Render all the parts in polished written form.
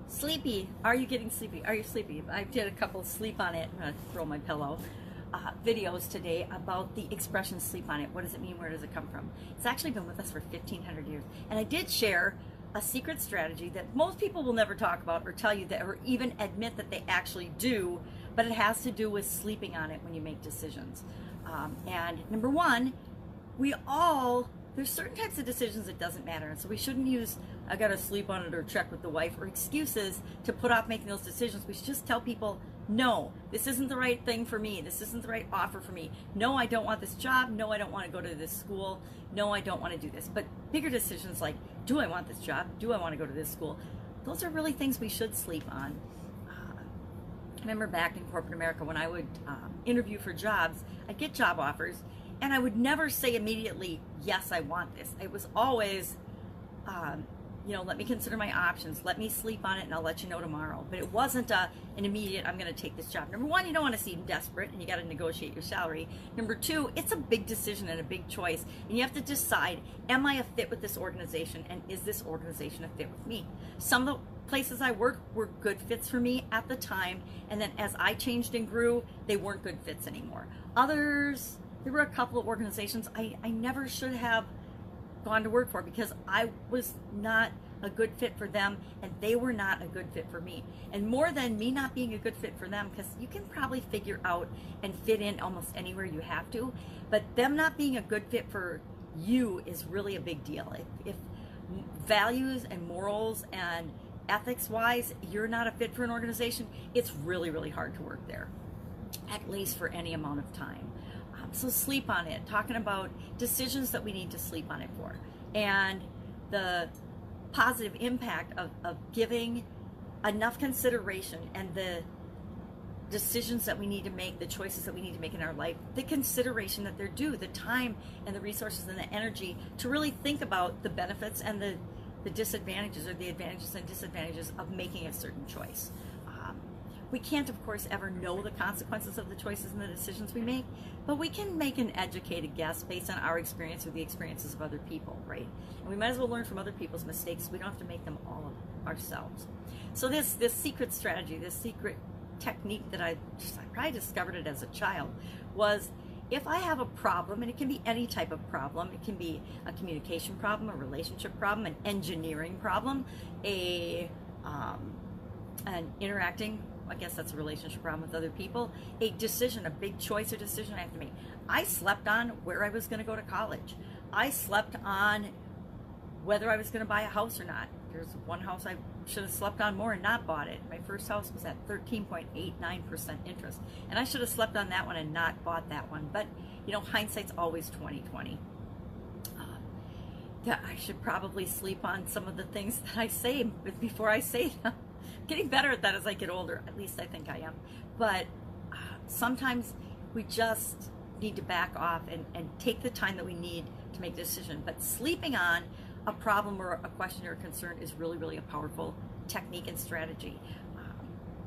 Sleepy. Are you getting sleepy? Are you sleepy? I did a couple of sleep on it. I'm going to throw my pillow. Videos today about the expression sleep on it. What does it mean? Where does it come from? It's actually been with us for 1,500 years. And I did share a secret strategy that most people will never talk about or tell you that or even admit that they actually do, but it has to do with sleeping on it when you make decisions. And number one, there's certain types of decisions that doesn't matter. And so we shouldn't use, I got to sleep on it or check with the wife or excuses to put off making those decisions. We should just tell people, no, this isn't the right thing for me. This isn't the right offer for me. No, I don't want this job. No, I don't want to go to this school. No, I don't want to do this. But bigger decisions like, do I want this job? Do I want to go to this school? Those are really things we should sleep on. I remember back in corporate America when I would interview for jobs, I'd get job offers and I would never say immediately, yes, I want this. It was always, let me consider my options. Let me sleep on it and I'll let you know tomorrow. But it wasn't an immediate, I'm going to take this job. Number one, you don't want to seem desperate and you got to negotiate your salary. Number two, it's a big decision and a big choice. And you have to decide, am I a fit with this organization? And is this organization a fit with me? Some of the places I worked were good fits for me at the time. And then as I changed and grew, they weren't good fits anymore. Others, there were a couple of organizations I never should have gone to work for because I was not a good fit for them and they were not a good fit for me. And more than me not being a good fit for them, because you can probably figure out and fit in almost anywhere you have to, but them not being a good fit for you is really a big deal. If values and morals and ethics wise you're not a fit for an organization, it's really, really hard to work there, at least for any amount of time. So sleep on it, talking about decisions that we need to sleep on it for, and the positive impact of giving enough consideration and the decisions that we need to make, the choices that we need to make in our life, the consideration that they're due, the time and the resources and the energy to really think about the benefits and the disadvantages or the advantages and disadvantages of making a certain choice. We can't, of course, ever know the consequences of the choices and the decisions we make, but we can make an educated guess based on our experience or the experiences of other people, right? And we might as well learn from other people's mistakes. We don't have to make them all of ourselves. So this secret strategy, this secret technique that I probably discovered it as a child, was if I have a problem, and it can be any type of problem, it can be a communication problem, a relationship problem, an engineering problem, an interacting, I guess that's a relationship problem with other people, a decision, a big choice or decision I have to make. I slept on where I was going to go to college. I slept on whether I was going to buy a house or not. There's one house I should have slept on more and not bought it. My first house was at 13.89% interest. And I should have slept on that one and not bought that one. But, hindsight's always 20/20. That I should probably sleep on some of the things that I say before I say them. Getting better at that as I get older. At least I think I am. But sometimes we just need to back off and take the time that we need to make a decision. But sleeping on a problem or a question or a concern is really, really a powerful technique and strategy.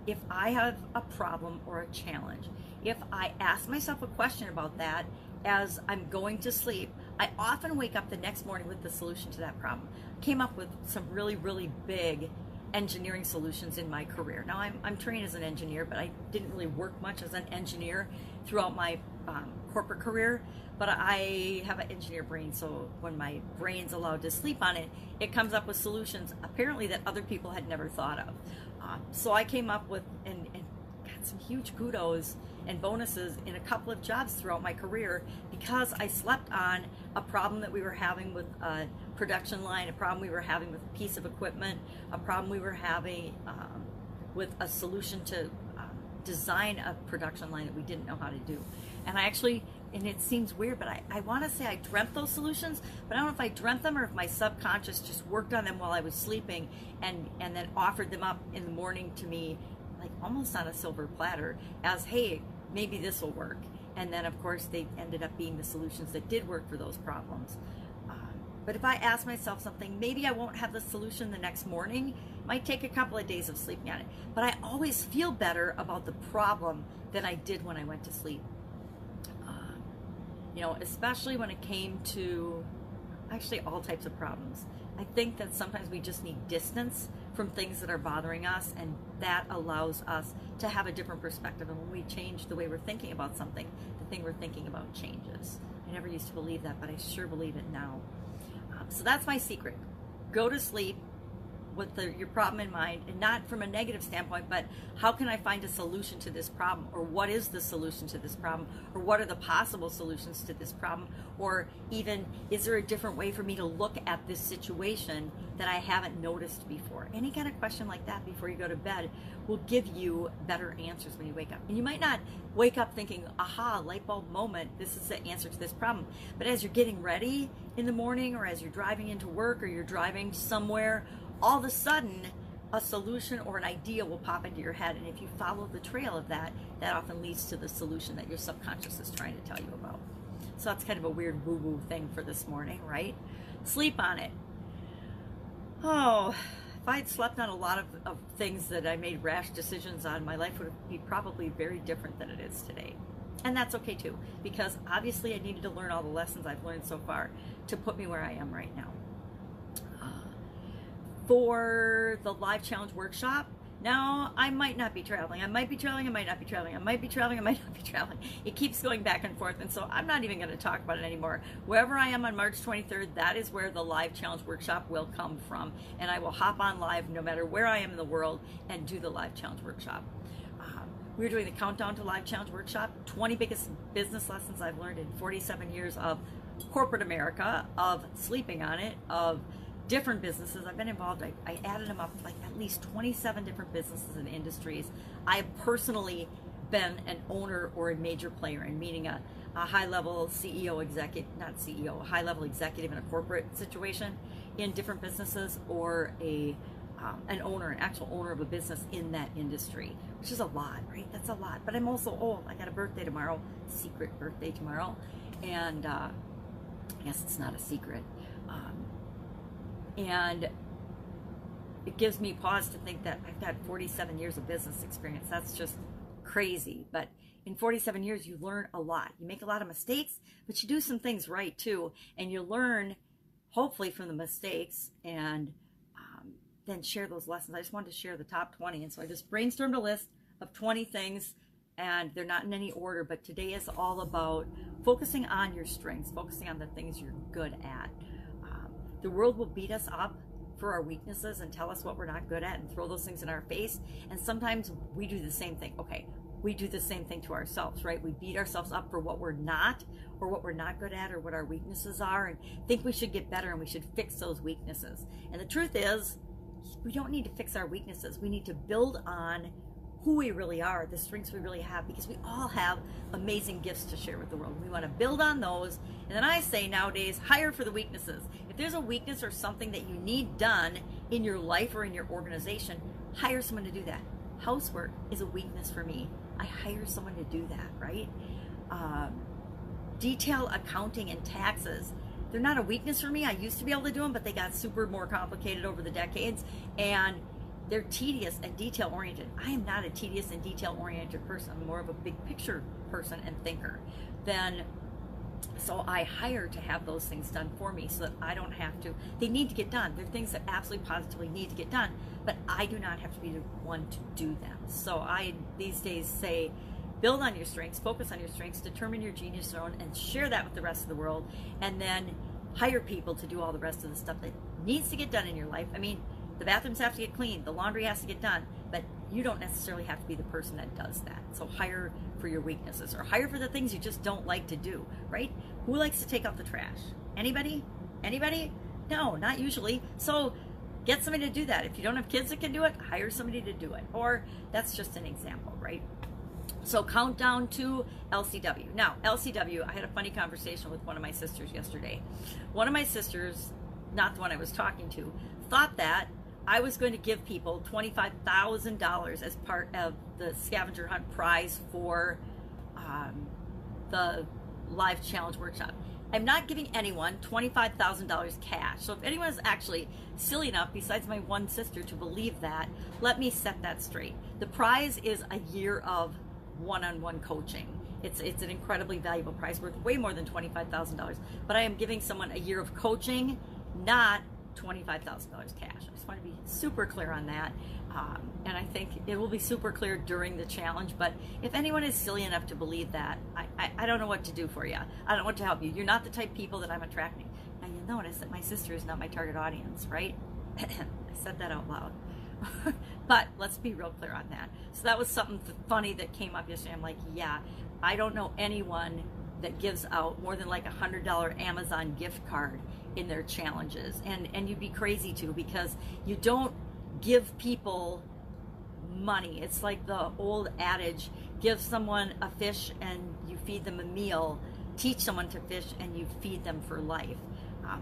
If I have a problem or a challenge, if I ask myself a question about that as I'm going to sleep, I often wake up the next morning with the solution to that problem. Came up with some really, really big engineering solutions in my career. Now I'm trained as an engineer, but I didn't really work much as an engineer throughout my corporate career, but I have an engineer brain, so when my brain's allowed to sleep on it, it comes up with solutions apparently that other people had never thought of. So I came up with and got some huge kudos and bonuses in a couple of jobs throughout my career because I slept on a problem that we were having with a production line, a problem we were having with a piece of equipment, a problem we were having with a solution to design a production line that we didn't know how to do. And I actually, and it seems weird, but I want to say I dreamt those solutions, but I don't know if I dreamt them or if my subconscious just worked on them while I was sleeping and then offered them up in the morning to me, like almost on a silver platter as, hey, maybe this will work. And then of course they ended up being the solutions that did work for those problems. But if I ask myself something, maybe I won't have the solution the next morning. It might take a couple of days of sleeping on it. But I always feel better about the problem than I did when I went to sleep. Especially when it came to actually all types of problems. I think that sometimes we just need distance from things that are bothering us, and that allows us to have a different perspective. And when we change the way we're thinking about something, the thing we're thinking about changes. I never used to believe that, but I sure believe it now. So that's my secret. Go to sleep with your problem in mind, and not from a negative standpoint, but how can I find a solution to this problem, or what is the solution to this problem, or what are the possible solutions to this problem, or even is there a different way for me to look at this situation that I haven't noticed before? Any kind of question like that before you go to bed will give you better answers when you wake up. And you might not wake up thinking, aha, light bulb moment, this is the answer to this problem. But as you're getting ready in the morning, or as you're driving into work, or you're driving somewhere, all of a sudden a solution or an idea will pop into your head, and if you follow the trail of that, that often leads to the solution that your subconscious is trying to tell you about. So that's kind of a weird woo-woo thing for this morning, right? Sleep on it. Oh, if I had slept on a lot of things that I made rash decisions on, my life would be probably very different than it is today. And that's okay too, because obviously I needed to learn all the lessons I've learned so far to put me where I am right now. For the live challenge workshop, now I might not be traveling. I might be traveling, I might not be traveling. I might be traveling, I might not be traveling. It keeps going back and forth, and so I'm not even going to talk about it anymore. Wherever I am on March 23rd, that is where the live challenge workshop will come from, and I will hop on live no matter where I am in the world and do the live challenge workshop. We're doing the countdown to live challenge workshop, 20 biggest business lessons I've learned in 47 years of corporate America, of sleeping on it, of different businesses. I've been involved, I added them up, like at least 27 different businesses and industries. I have personally been an owner or a major player in, meaning a high-level CEO executive, not CEO, a high-level executive in a corporate situation in different businesses, or an owner, an actual owner of a business in that industry, which is a lot, right? That's a lot. But I'm also old. I got a birthday tomorrow, secret birthday tomorrow, and I guess it's not a secret. And it gives me pause to think that I've got 47 years of business experience. That's just crazy. But in 47 years, you learn a lot. You make a lot of mistakes, but you do some things right too. And you learn, hopefully, from the mistakes, and then share those lessons. I just wanted to share the top 20. And so I just brainstormed a list of 20 things, and they're not in any order, but today is all about focusing on your strengths, focusing on the things you're good at. The world will beat us up for our weaknesses and tell us what we're not good at and throw those things in our face. And sometimes we do the same thing. Okay, we do the same thing to ourselves, right? We beat ourselves up for what we're not, or what we're not good at, or what our weaknesses are, and think we should get better and we should fix those weaknesses. And the truth is, we don't need to fix our weaknesses. We need to build on who we really are, the strengths we really have, because we all have amazing gifts to share with the world. We want to build on those. And then I say nowadays, hire for the weaknesses. If there's a weakness or something that you need done in your life or in your organization, hire someone to do that. Housework is a weakness for me. I hire someone to do that, right? Detail accounting and taxes. They're not a weakness for me. I used to be able to do them, but they got super more complicated over the decades, and they're tedious and detail oriented. I am not a tedious and detail oriented person. I'm more of a big picture person and thinker. So I hire to have those things done for me so that I don't have to. They need to get done. They're things that absolutely positively need to get done, but I do not have to be the one to do them. So I these days say, build on your strengths, focus on your strengths, determine your genius zone, and share that with the rest of the world, and then hire people to do all the rest of the stuff that needs to get done in your life. I mean, the bathrooms have to get cleaned, the laundry has to get done, but you don't necessarily have to be the person that does that. So hire for your weaknesses, or hire for the things you just don't like to do, right? Who likes to take out the trash? Anybody? Anybody? No, not usually. So get somebody to do that. If you don't have kids that can do it, hire somebody to do it. Or that's just an example, right? So countdown to LCW. Now, LCW, I had a funny conversation with one of my sisters yesterday. One of my sisters, not the one I was talking to, thought that I was going to give people $25,000 as part of the scavenger hunt prize for the live challenge workshop. I'm not giving anyone $25,000 cash. So if anyone is actually silly enough, besides my one sister, to believe that, let me set that straight. The prize is a year of one-on-one coaching. It's an incredibly valuable prize, worth way more than $25,000. But I am giving someone a year of coaching, not $25,000 cash. I just want to be super clear on that. And I think it will be super clear during the challenge. But if anyone is silly enough to believe that, I don't know what to do for you. I don't know what to help you. You're not the type of people that I'm attracting. Now you'll notice that my sister is not my target audience, right? I said that out loud. But let's be real clear on that. So that was something funny that came up yesterday. I'm like, yeah, I don't know anyone that gives out more than like $100 Amazon gift card in their challenges. And you'd be crazy too, because you don't give people money. It's like the old adage, give someone a fish and you feed them a meal, teach someone to fish and you feed them for life.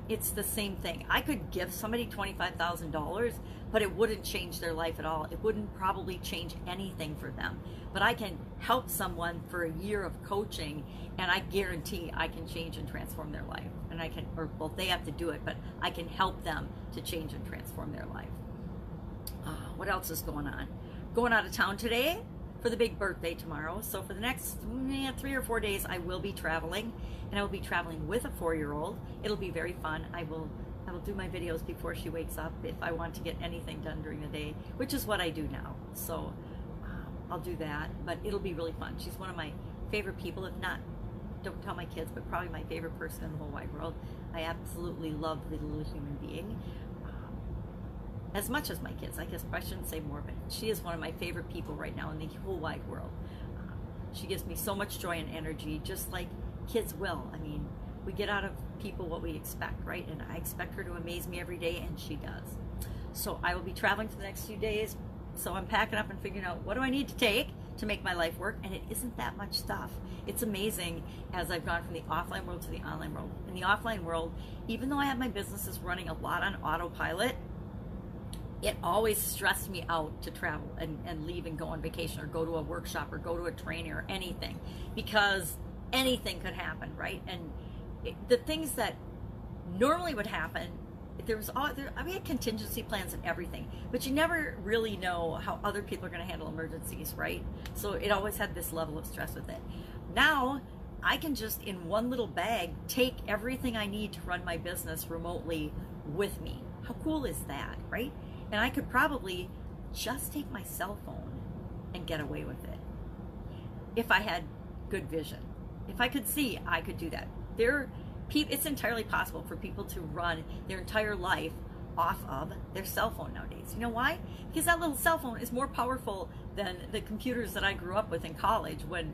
It's the same thing. I could give somebody $25,000, but it wouldn't change their life at all. It wouldn't probably change anything for them. But I can help someone for a year of coaching, and I guarantee I can change and transform their life. And I can, or well, they have to do it, but I can help them to change and transform their life. What else is going on? Going out of town today for the big birthday tomorrow. So for the next 3 or 4 days, I will be traveling, and I will be traveling with a 4-year-old. It'll be very fun. I will do my videos before she wakes up if I want to get anything done during the day, which is what I do now. So I'll do that, but it'll be really fun. She's one of my favorite people, if not, don't tell my kids, but probably my favorite person in the whole wide world. I absolutely love the little human being. As much as my kids, I guess I shouldn't say more, but she is one of my favorite people right now in the whole wide world. She gives me so much joy and energy, just like kids will. I mean, we get out of people what we expect, right? And I expect her to amaze me every day, and she does. So I will be traveling for the next few days. So I'm packing up and figuring out what do I need to take to make my life work, and it isn't that much stuff. It's amazing as I've gone from the offline world to the online world. In the offline world, even though I have my businesses running a lot on autopilot, it always stressed me out to travel and leave and go on vacation or go to a workshop or go to a training or anything, because anything could happen, right? And the things that normally would happen, we had contingency plans and everything, but you never really know how other people are going to handle emergencies, right? So it always had this level of stress with it. Now I can just in one little bag take everything I need to run my business remotely with me. How cool is that, right? And I could probably just take my cell phone and get away with it if I had good vision. If I could see, I could do that. It's entirely possible for people to run their entire life off of their cell phone nowadays. You know why? Because that little cell phone is more powerful than the computers that I grew up with in college when,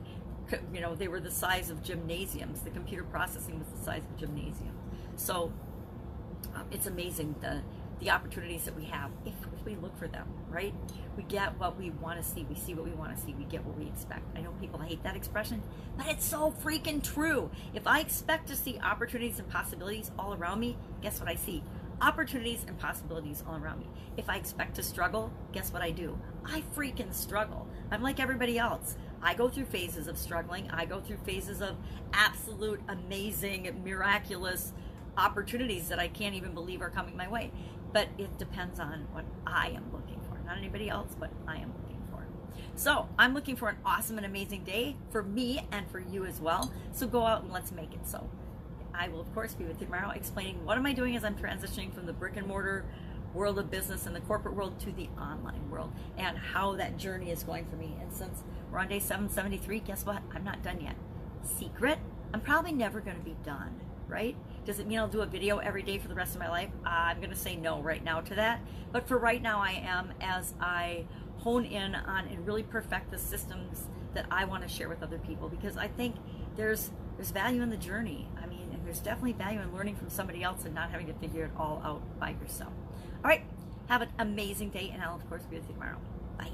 you know, they were the size of gymnasiums. The computer processing was the size of a gymnasium. So it's amazing the opportunities that we have if we look for them, right? We get what we want to see. We see what we want to see. We get what we expect. I know people hate that expression, but it's so freaking true. If I expect to see opportunities and possibilities all around me, guess what I see? Opportunities and possibilities all around me. If I expect to struggle, guess what I do? I freaking struggle. I'm like everybody else. I go through phases of struggling. I go through phases of absolute, amazing, miraculous opportunities that I can't even believe are coming my way. But it depends on what I am looking for. Not anybody else, but I am looking for. So I'm looking for an awesome and amazing day for me and for you as well. So go out and let's make it so. I will, of course, be with you tomorrow explaining what am I doing as I'm transitioning from the brick and mortar world of business and the corporate world to the online world, and how that journey is going for me. And since we're on day 773, guess what? I'm not done yet. Secret, I'm probably never going to be done, right? Does it mean I'll do a video every day for the rest of my life? I'm going to say no right now to that. But for right now, I am, as I hone in on and really perfect the systems that I want to share with other people, because I think there's value in the journey. I mean, and there's definitely value in learning from somebody else and not having to figure it all out by yourself. All right, have an amazing day, and I'll, of course, be with you tomorrow. Bye.